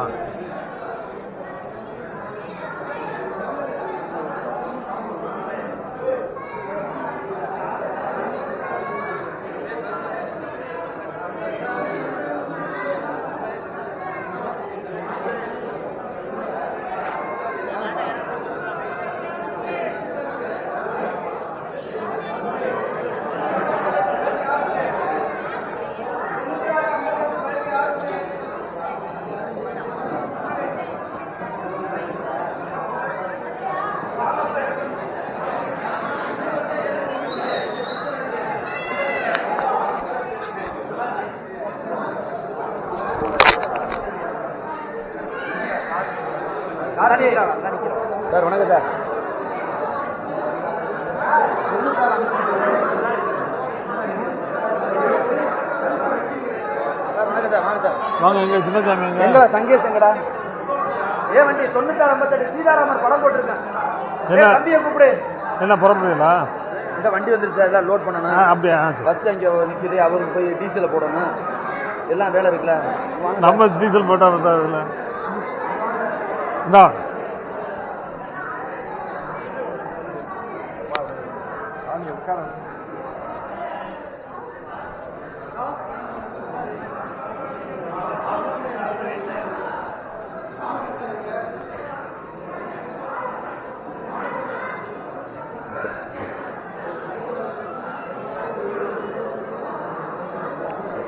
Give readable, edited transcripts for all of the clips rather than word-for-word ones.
Sir வணக்கம் sir. வாங்க எங்க சின்னசாமி எங்க சங்கேஷ் எங்கடா? ஏன் வண்டி 9658 சீதாராமர் படம் போட்டிருக்கேன். தம்பியை கூப்பிடு. என்ன புறப்படுறீங்களா? இந்த வண்டி வந்துருச்சு, எல்லாம் லோட் பண்ணணும். அப்படியா? பஸ் அங்கே நிற்கிது, அவருக்கு போய் டீசலை போடணும், எல்லாம் வேலை இருக்குல்ல. நம்ம டீசல் போட்டா இல்லை. இந்தா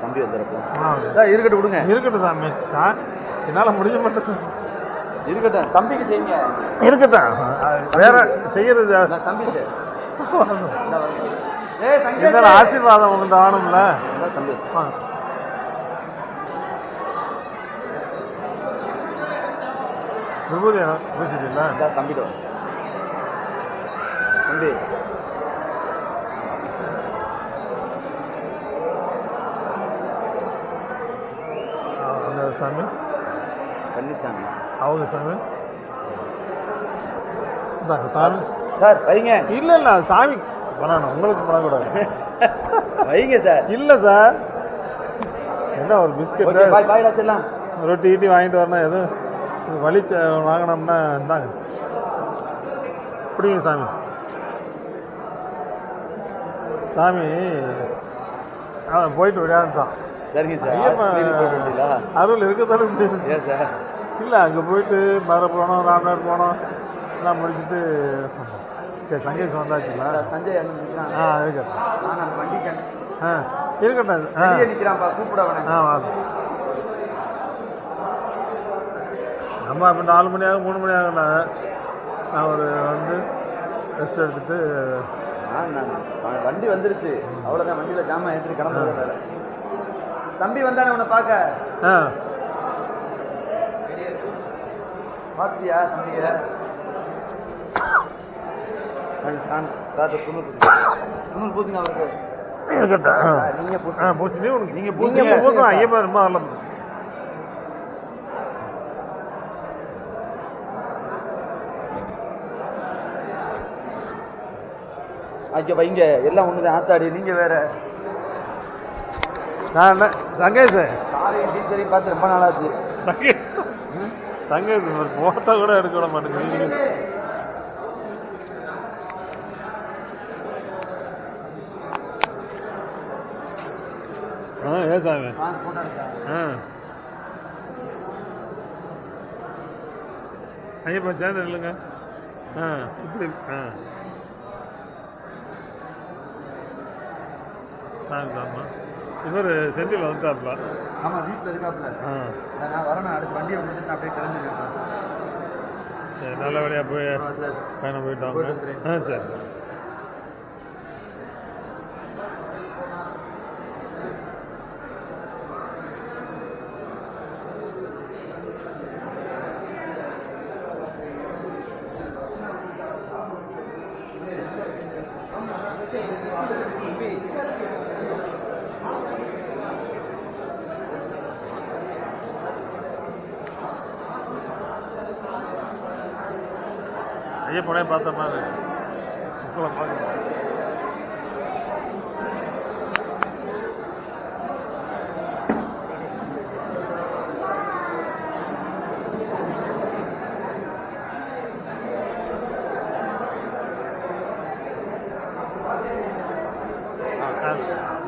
தம்பி வந்துருப்போம். இருக்கட்டும் விடுங்க. இருக்கட்டும் சாமி, என்னால் முடிய மாட்டேன். இருக்கட்டும், தம்பிக்கு செய்யுங்க. இருக்கட்டும், வேற செய்யறது தம்பி ஆசீர்வாதம் உங்களுக்கு ஆகணும்ல தம்பி. விபூதி பூசிட்டீங்களா? தம்பிட்டு தம்பி அந்த சாமி பழனிசாமி அவங்க சாமி சாமி சார் வைங்க. இல்லை இல்லை சாமி பண்ணணும், உங்களுக்கு பண்ணக்கூடாது. வைங்க சார். இல்லை சார், என்ன ஒரு பிஸ்கெட் பாயிடாச்செல்லாம் ரொட்டி ஈட்டி வாங்கிட்டு வரணும், எதுவும் வலி வாங்கினோம்னா இருந்தாங்க. பிடிங்க சாமி. சாமி போயிட்டு விளையாடுதான். சரிங்க சார். அருள் இருக்கத்தானே சார். இல்லை அங்கே போயிட்டு மதுரை போனோம், ராம்நாடு போனோம், எல்லாம் முடிச்சுட்டு சரி சங்கேஷ் வந்தாச்சுங்களா? சஞ்சய் இருக்கட்டும். இருக்கட்டும் நிற்கிறான்ப்பா, கூப்பிட வேணாம். நம்ம இப்போ 4 மணி ஆகும் 3 மணி ஆகும்னா நான் ஒரு வந்து ரெஸ்ட் எடுத்துட்டு வண்டி வந்துருச்சு, அவ்வளோதான். வண்டியில் ஜாமான் ஏற்றி கிளம்புறது. தம்பி வந்தானே உன்னை பார்க்க. பாத்தியா தம்பிய? துணூல் பூசுங்க அவருக்கு. நீங்க பூசுங்க. நீங்க பூசுங்க. ஐயப்பா ரொம்ப நல்ல ஐயா வைங்க. எல்லாம் ஒண்ணுதான். ஆத்தாடி நீங்க வேற. நான் சங்கேஷ் காலையும் டீச்சரையும் பார்த்து ரொம்ப நாளாச்சு. சங்கேஷ் போட்டோ கூட எடுக்க விட மாட்டேங்குது. ஏன் சாமி? ஐயப்பா சேர்ந்து இல்லைங்க. இப்படி சாமி இவர் செந்தில் வந்துட்டாப்ல. ஆமாம், வீட்டில் இருக்காப்புல. நான் வரணும், அடுத்து வண்டியை விட்டுட்டு நான் அப்படியே கிளம்பிருக்கேன். சரி, நல்லபடியாக போய் பயணம் போயிட்டாங்க. சரி. ஐயப்பனே பார்த்த மாதிரி மக்களை பார்க்க. சார்